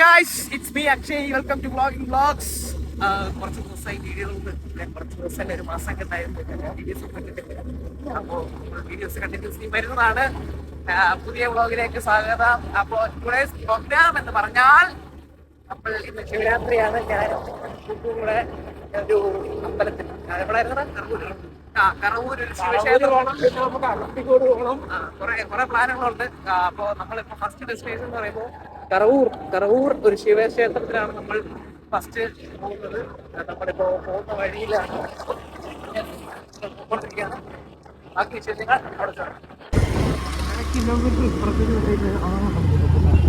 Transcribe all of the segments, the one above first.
Guys, it's me Akshay. Welcome to vlogging vlogs. കുറച്ച് ദിവസമായി കുറച്ച് ദിവസം ഒരു മാസം ഉണ്ടായിരുന്നു വീഡിയോസ് ഇട്ടിട്ടില്ല. അപ്പോൾ വീഡിയോസ് കണ്ടിന്യൂസ്ലി വരുന്നതാണ്. പുതിയ വ്ളോഗിലേക്ക് സ്വാഗതം. അപ്പോൾ ടുഡേസ് പ്രോഗ്രാം എന്ന് പറഞ്ഞാൽ നമ്മൾ ഇന്ന് ശിവരാത്രിയാണ്. ഞാൻ കൂടെ ഒരു അമ്പലത്തിൽ കറവൂർ ഒരു ശിവക്ഷേത്രം പോകണം. കുറെ പ്ലാനുകളുണ്ട്. അപ്പോൾ നമ്മളിപ്പോ ഫസ്റ്റ് ഡെസ്റ്റിനേഷൻ എന്ന് പറയുമ്പോൾ കറവൂർ ഒരു ശിവക്ഷേത്രത്തിലാണ് നമ്മൾ ഫസ്റ്റ് പോകുന്നത്. നമ്മളിപ്പോ പോകുന്ന വഴിയിലാണ് പോയിക്കൊണ്ടിരിക്കുകയാണ്. ബാക്കി വിശേഷങ്ങൾ അവിടെ കാണാം.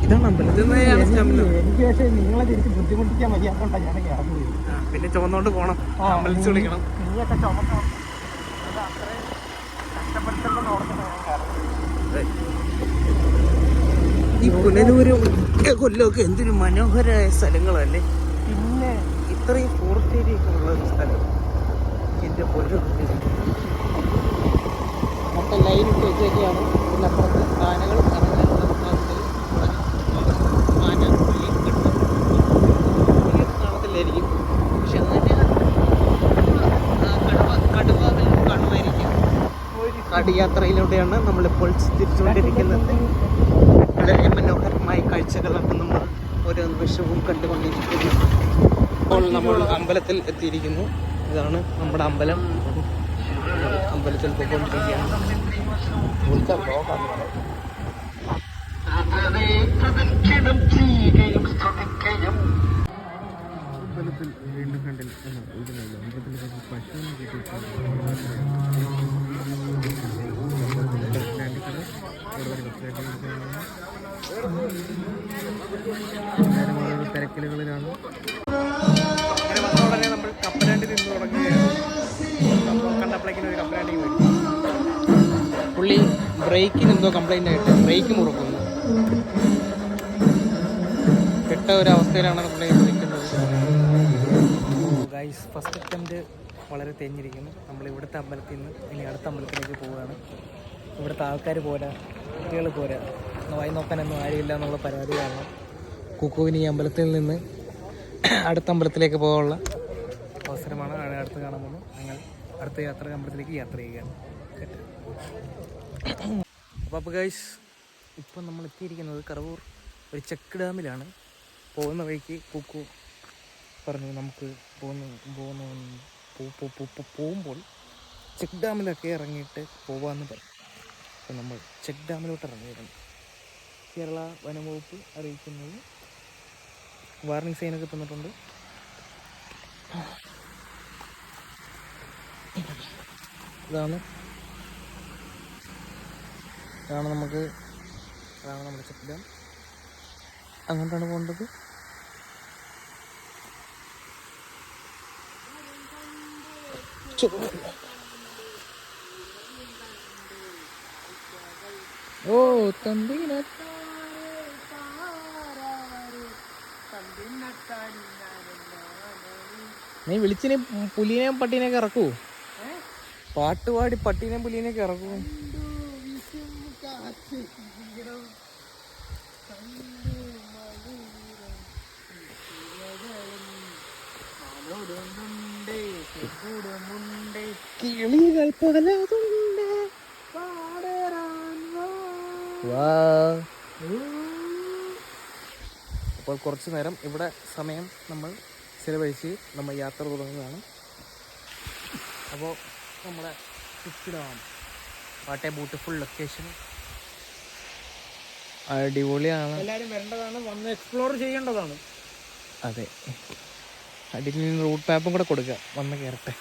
ഇതാണ് അമ്പലം. എനിക്ക് പക്ഷേ നിങ്ങളെ തിരിച്ച് ബുദ്ധിമുട്ടിക്കാൻ വയ്യാത്തോണ്ടാണ് ഞാൻ ഇറങ്ങുന്നത്. പിന്നെ ചുമന്നോണ്ട് പോകണം, അമ്പലത്തിൽ വിളിക്കണം. നീയൊക്കെ ചുമക്കണം, അത് അത്രയും കഷ്ടപ്പെടുത്തുന്ന ഈ പുനലൂരും കൊല്ലമൊക്കെ എന്തൊരു മനോഹരമായ സ്ഥലങ്ങളല്ലേ. പിന്നെ ഇത്രയും ഫോറസ്റ്റ് ഏരിയ ഒക്കെ ഉള്ള ഒരു സ്ഥലം എൻ്റെ പൊന്നു. മൊത്തം ലൈൻ ഇട്ട് വെച്ചൊക്കെയാണ്. പിന്നെ അപ്പുറത്ത് ആനകൾ കാണത്തില്ലായിരിക്കും, പക്ഷെ കാണുമായിരിക്കും. കാട്ടുയാത്രയിലൂടെയാണ് നമ്മളിപ്പോൾ തിരിച്ചുകൊണ്ടിരിക്കുന്നത്. വളരെ മനോഹരമായ കാഴ്ചകളാണ് നമ്മൾ ഓരോ നിമിഷവും കണ്ടുകൊണ്ടിരിക്കുന്നത്. ഇപ്പോൾ നമ്മൾ അമ്പലത്തിൽ എത്തിയിരിക്കുന്നു. ഇതാണ് നമ്മുടെ അമ്പലം. അമ്പലത്തിൽ പോയിക്കൊണ്ടിരിക്കുകയാണ്. അമ്പലത്തിൽ വീണ്ടും കണ്ടിൽ അമ്പലത്തിൽ പശുവിനെ കിട്ടിയിട്ടുണ്ട്. തിരക്കലുകളിലാണ്. അങ്ങനെ വന്ന ഉടനെ നമ്മൾ കപ്പലാണ്ടി നിന്ന് തുടങ്ങുകയാണ്. കണ്ടപ്പോഴേക്കും ഒരു കപ്പലാണ്ടി പോയി. പുള്ളി ബ്രേക്കിന് എന്തോ കംപ്ലൈൻ്റ് ആയിട്ട് ബ്രേക്ക് മുറുക്കുന്നു. കെട്ട ഒരവസ്ഥയിലാണ് പുള്ളി നിൽക്കുന്നത്. ഗൈസ്, ഫസ്റ്റ് അറ്റംപ്റ്റ് വളരെ തേഞ്ഞിരിക്കുന്നു. നമ്മൾ ഇവിടുത്തെ അമ്പലത്തിൽ നിന്ന് ഇനി അടുത്ത അമ്പലത്തിലേക്ക് പോവുകയാണ്. ഇവിടുത്തെ ആൾക്കാർ പോരാ, കുട്ടികൾ പോരാ, വായി നോക്കാനൊന്നും ആരുമില്ല എന്നുള്ള പരാതി കാരണം കുക്കുവിന് ഈ അമ്പലത്തിൽ നിന്ന് അടുത്ത അമ്പലത്തിലേക്ക് പോകാനുള്ള അവസരമാണ് അടുത്ത് കാണാൻ പോകുന്നത്. ഞങ്ങൾ അടുത്ത അമ്പലത്തിലേക്ക് യാത്ര ചെയ്യുകയാണ്. അപ്പോൾ ഗൈസ്, ഇപ്പം നമ്മൾ എത്തിയിരിക്കുന്നത് കറവൂർ ഒരു ചെക്ക് ഡാമിലാണ്. പോകുന്ന വഴിക്ക് കുക്കു പറഞ്ഞു നമുക്ക് പോകുമ്പോൾ ചെക്ക് ഡാമിലൊക്കെ ഇറങ്ങിയിട്ട് പോകാമെന്ന് പറഞ്ഞു. അപ്പോൾ നമ്മൾ ചെക്ക് ഡാമിലോട്ട് ഇറങ്ങിയിരുന്നു. കേരള വനംവകുപ്പ് അറിയിക്കുന്നത് വാർണിംഗ് സൈനൊക്കെ തന്നിട്ടുണ്ട്. ഇതാണ് നമ്മുടെ ചെക്ക് ഡാം. അങ്ങോട്ടാണ് പോകേണ്ടത്. ഓ തമ്പിന നീ വിളിച്ചിന് പുലിനെയും പട്ടീനെയൊക്കെ ഇറക്കൂ. പാട്ടുപാടി പട്ടീനെയും പുലിനെയൊക്കെ ഇറക്കൂ. കിളികൾ പലതുണ്ട്. അപ്പോൾ കുറച്ചു നേരം ഇവിടെ സമയം നമ്മൾ ചിലവഴിച്ച് നമ്മൾ യാത്ര തുടങ്ങുകയാണ്. അപ്പോൾ നമ്മുടെ check dam, what A beautiful location. അടിപൊളിയാണ്. എല്ലാവരും വരേണ്ടതാണ്, വന്ന് എക്സ്പ്ലോർ ചെയ്യേണ്ടതാണ്. അതെ, അടിയിൽ റൂട്ട് മാപ്പും കൂടെ കൊടുക്കാം. വന്ന് കയറട്ടെ.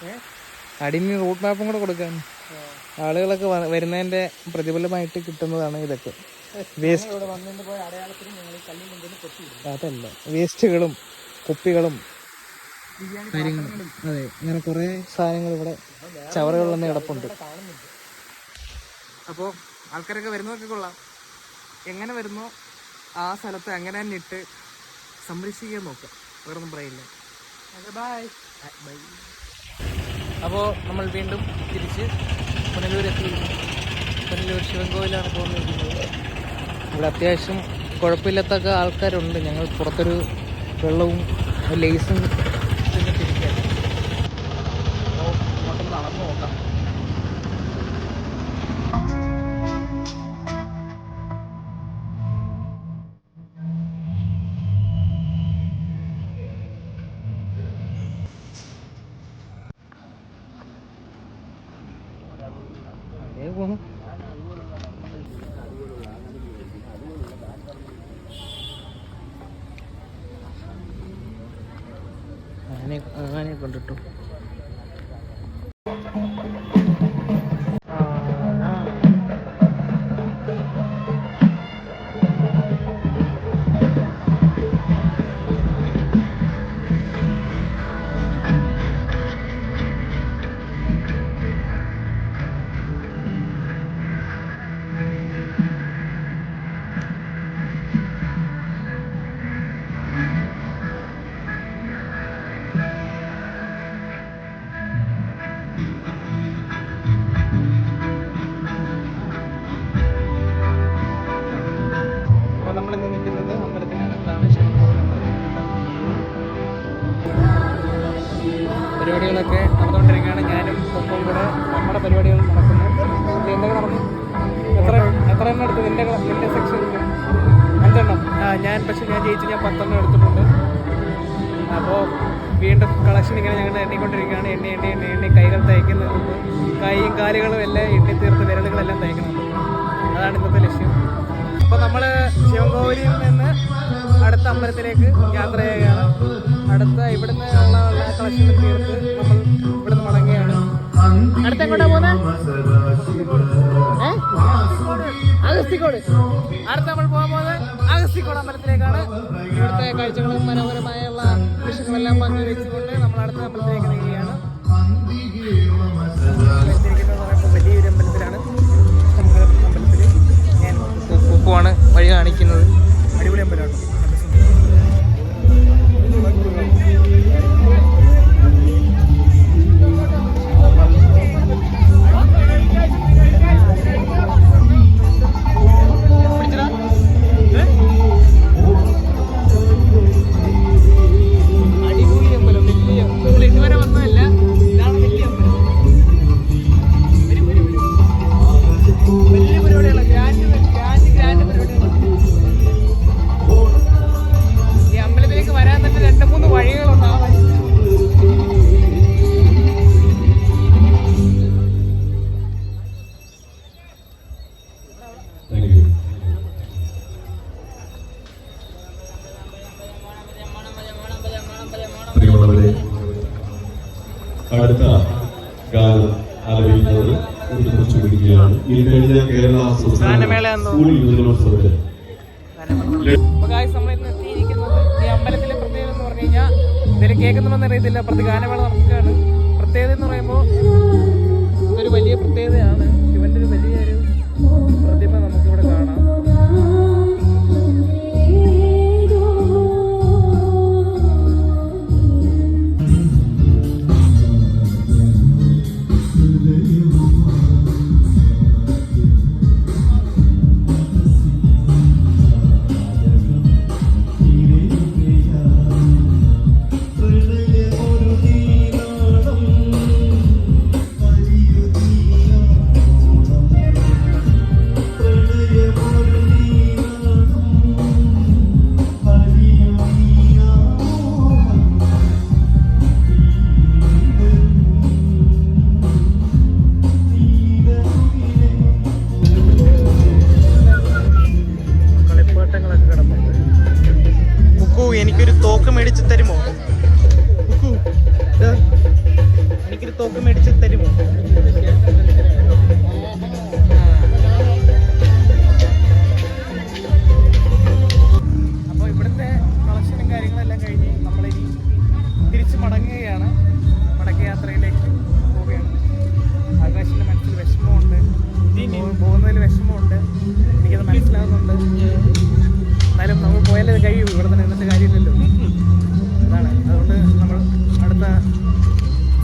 അടിയിൽ റൂട്ട് മാപ്പും കൂടെ കൊടുക്കാൻ ആളുകളൊക്കെ വരുന്നതിൻ്റെ പ്രതിഫലമായിട്ട് കിട്ടുന്നതാണ് ഇതൊക്കെ. അതല്ല, വേസ്റ്റുകളും കുപ്പികളും കാര്യങ്ങളും. അതെ, ഇങ്ങനെ കുറേ സാധനങ്ങൾ ഇവിടെ ചവറുകളിൽ നിന്ന് കിടപ്പുണ്ട്. അപ്പോൾ ആൾക്കാരൊക്കെ വരുന്നതൊക്കെ കൊള്ളാം. എങ്ങനെ വരുന്നോ ആ സ്ഥലത്ത് അങ്ങനെ തന്നെ ഇട്ട് സംരക്ഷിക്കാൻ നോക്കാം. വേറൊന്നും പറയില്ല. ബൈ. അപ്പോൾ നമ്മൾ വീണ്ടും തിരിച്ച് പുനലൂർ എത്തിയിരിക്കുന്നു. പുനലൂർ ശിവൻകോവിലാണ് പോകുന്നത്. ഇവിടെ അത്യാവശ്യം കുഴപ്പമില്ലാത്തൊക്കെ ആൾക്കാരുണ്ട്. ഞങ്ങൾ പുറത്തൊരു വെള്ളവും ലേസും തിരിക്കുകയാണ്. അപ്പോൾ അങ്ങോട്ടൊന്ന് നടന്നു നോക്കാം. അതേ പോണു. ആനയെ കണ്ടിട്ടു. നമ്മളിന്ന് നിൽക്കുന്നത് അമ്പലത്തിലാണ്. പരിപാടികളൊക്കെ നടന്നുകൊണ്ടിരിക്കുകയാണ്. ഞാനും ഒപ്പം കൂടെ നമ്മുടെ പരിപാടികൾ നടക്കുന്നു. എന്തൊക്കെ നടന്നു? എത്ര എണ്ണം എടുത്തു നിന്റെ സെക്ഷനിൽ? 5 എണ്ണം. ഞാൻ ജയിച്ചു. ഞാൻ 10 എണ്ണം എടുത്തിട്ടുണ്ട്. അപ്പോൾ വീണ്ടും കളക്ഷൻ ഇങ്ങനെ ഞങ്ങൾ എണ്ണിക്കൊണ്ടിരിക്കുകയാണ്. എണ്ണി കൈകൾ തയ്ക്കുന്നതുകൊണ്ട് കൈയും കാലുകളും എല്ലാം എണ്ണി തീർത്ത് വിരലുകളെല്ലാം തയ്ക്കുന്നുണ്ട്. അതാണ് ഇന്നത്തെ ലക്ഷ്യം. അപ്പോൾ നമ്മൾ ശിവൻകോവിലിൽ നിന്ന് അടുത്ത അമ്പലത്തിലേക്ക് യാത്ര ചെയ്യുകയാണ്. അടുത്ത ഇവിടുന്ന് ഉള്ള കളക്ഷൻ തീർത്ത് നമ്മൾ ഇവിടുന്ന് മടങ്ങുകയാണ്. അടുത്ത എങ്ങോട്ടാ പോകുന്നത്? അഗസ്തിക്കോട്. അടുത്ത നമ്മൾ പോകാൻ പോകുന്നത് അഗസ്തിക്കോട് അമ്പലത്തിലേക്കാണ്. ഇവിടുത്തെ കാഴ്ചകളും മനോഹരമായുള്ള ദൃശ്യങ്ങളെല്ലാം പങ്കുവെച്ചുകൊണ്ട് നമ്മൾ അടുത്ത അമ്പലത്തിലേക്ക് നീങ്ങുകയാണ്. വലിയൊരു അമ്പലത്തിലാണ്. അമ്പലത്തിൽ ഞാൻ കുക്കുവാണ് വഴി കാണിക്കുന്നത്. അടിപൊളി അമ്പലമാണ്. അടുത്ത ഗാനം ആലപിക്കുന്നത് കുറിച്ചു പിടിക്കുകയാണ്. ഈ കഴിഞ്ഞ കേരള സംസ്ഥാന സ്കൂൾ യുവജനോത്സവത്തിൽ നമ്മളിന്ന് എത്തിയിരിക്കുന്നത് ഈ അമ്പലത്തിലെ പ്രത്യേകത എന്ന് പറഞ്ഞു കഴിഞ്ഞാൽ ഇതിൽ കേൾക്കുന്നുണ്ടെന്ന് അറിയത്തില്ല. ഗാനമേള നമുക്കാണ്. പ്രത്യേകത എന്ന് പറയുമ്പോൾ ഇതൊരു വലിയ പ്രത്യേകതയാണ്. ശിവന്റെ ഒരു വലിയൊരു പ്രതിമ നമുക്കിവിടെ കാണാം. എനിക്കൊരു തോക്ക് മേടിച്ച് തരുമോ? എനിക്കൊരു തോക്ക് മേടിച്ച് തരുമോ? അപ്പോൾ ഇവിടുത്തെ കളക്ഷനും കാര്യങ്ങളെല്ലാം കഴിഞ്ഞ് നമ്മളിനി തിരിച്ച് മടങ്ങുകയാണ്. മടക്കയാത്രയിലേക്ക് പോവുകയാണ്. ആകാശിൻ്റെ മനസ്സിൽ വിഷമമുണ്ട്, പോകുന്നതിൽ വിഷമമുണ്ട്. എനിക്കത് മനസ്സിലാകുന്നുണ്ട്. എന്നാലും നമ്മൾ പോയാലേ കഴിയൂ. ഇവിടെ തന്നെ നിന്നിട്ട് കാര്യമില്ലല്ലോ. അതാണ്. അതുകൊണ്ട് നമ്മൾ അടുത്ത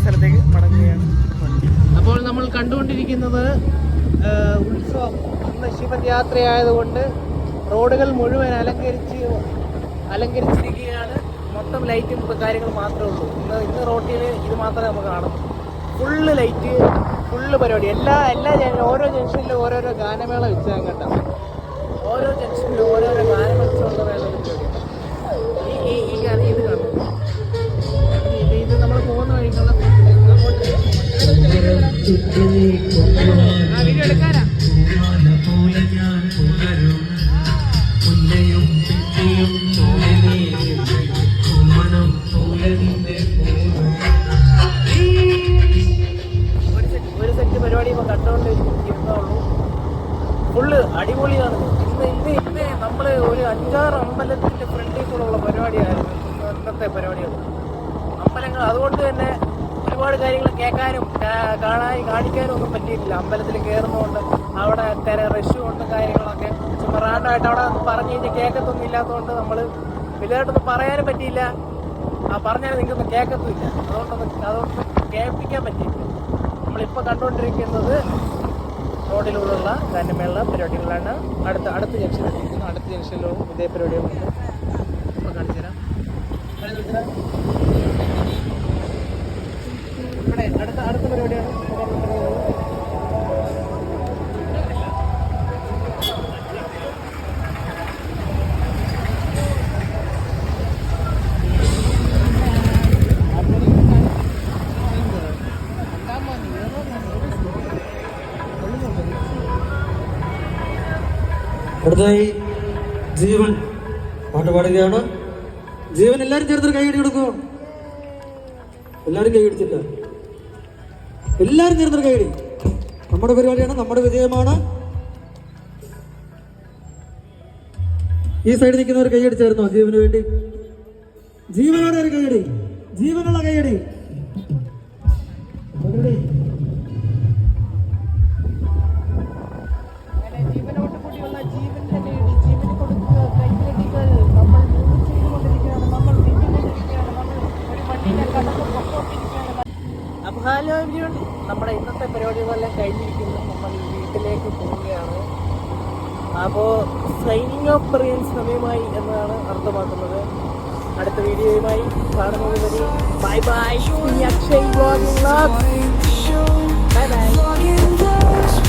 സ്ഥലത്തേക്ക് മടങ്ങുകയാണ്. അപ്പോൾ നമ്മൾ കണ്ടുകൊണ്ടിരിക്കുന്നത് ഉത്സവം. ഇന്ന് ശിവയാത്രയായതുകൊണ്ട് റോഡുകൾ മുഴുവൻ അലങ്കരിച്ചിരിക്കുകയാണ്. മൊത്തം ലൈറ്റും കാര്യങ്ങളും മാത്രമേ ഉള്ളൂ. ഇന്ന് റോട്ടിൽ ഇത് മാത്രമേ നമുക്ക് കാണും. ഫുള്ള് ലൈറ്റ്, ഫുള്ള് പരിപാടി. ഓരോ ജംഗ്ഷനിലും ഓരോരോ ഗാനമേള വെച്ചാൽ കേട്ടോ. ഓരോ ജംഗ്ഷനിലും ഓരോരോ ഗാനം വെച്ചുള്ള പരിപാടിയാണ്. ഇത് കാണും. ഇത് നമ്മൾ പോകുന്ന വഴിക്കുള്ള വീഡിയോ എടുക്കാനാ. ഒരു സെറ്റ് പരിപാടി ഇപ്പൊ കണ്ടുകൊണ്ടിരിക്കുന്നുള്ളൂ. ഫുള്ള് അടിപൊളിയാണ്. ഇന്ന് നമ്മള് ഒരു 5-6 അമ്പലത്തിന്റെ ഫ്രണ്ടിൽ കൂടെ ഉള്ള പരിപാടിയായിരുന്നു ഇന്നത്തെ പരിപാടികൾ. അമ്പലങ്ങൾ അതുകൊണ്ട് തന്നെ ഒരുപാട് കാര്യങ്ങൾ കേൾക്കാനും കാണിക്കാനും ഒന്നും പറ്റിയിട്ടില്ല. അമ്പലത്തിൽ കയറുന്നതുകൊണ്ട് അവിടെ റഷ് കൊണ്ട് കാര്യങ്ങളൊക്കെ റാണ്ടായിട്ട് അവിടെ പറഞ്ഞു കഴിഞ്ഞാൽ കേൾക്കത്തൊന്നും ഇല്ലാത്തതുകൊണ്ട് നമ്മൾ വലുതായിട്ടൊന്നും പറയാനും പറ്റിയില്ല. പറഞ്ഞാൽ നിങ്ങൾക്കൊന്നും കേൾക്കത്തുമില്ല. അതുകൊണ്ടൊന്നും കേൾപ്പിക്കാൻ പറ്റിയില്ല. നമ്മളിപ്പോൾ കണ്ടുകൊണ്ടിരിക്കുന്നത് റോഡിലൂടെയുള്ള ഗാനമേള പരിപാടികളാണ്. അടുത്ത ജംഗ്ഷനിലെത്തിയിരിക്കുന്നു. അടുത്ത ജംഗ്ഷനിലും ഇതേ പരിപാടികളുണ്ട്. ഇപ്പോൾ കാണിച്ചു തരാം. ഇവിടെ അടുത്ത പരിപാടിയാണ്. അടുത്തായി ജീവൻ പാട്ട് പാടുകയാണ്. ജീവൻ എല്ലാവരും ചേർത്തൊരു കൈയടി കൊടുക്കൂ. എല്ലാവരും കൈയടിച്ചില്ല. എല്ലാവരും ചേർത്തൊരു കൈയടി. നമ്മുടെ പരിപാടിയാണ്, നമ്മുടെ വിജയമാണ്. ഈ സൈഡിൽ നിൽക്കുന്നവർ കൈയടിച്ചായിരുന്നോ ജീവന് വേണ്ടി? ജീവനോടെ ഒരു കൈയടി, ജീവനുള്ള കൈയടി. ജീവനോട് കൂടിയുള്ള ജീവന്റെ നേടി ജീവന് കൊടുക്കുക കൈയടികൾ നമ്മൾ ചെയ്തുകൊണ്ടിരിക്കുകയാണ്. നമ്മൾ വിജയിച്ചിരിക്കുകയാണ്. നമ്മൾ ഒരു മണ്ണിനെ കടന്നു പൊക്കോട്ടിരിക്കുകയാണ്. അപ്പോൾ ഹലോ എവരിവൺ, നമ്മുടെ ഇന്നത്തെ പരിപാടികളെല്ലാം കഴിഞ്ഞിരിക്കുന്നു. നമ്മൾ വീട്ടിലേക്ക് പോവുകയാണ്. അപ്പോൾ സൈനിങ് ഓഫ് പറയാൻ സമയമായി എന്നാണ് അർത്ഥമാക്കുന്നത്. അടുത്ത വീഡിയോയുമായി കാണുന്നത് വരെ bye bye. Akshay vlogging. Bye bye.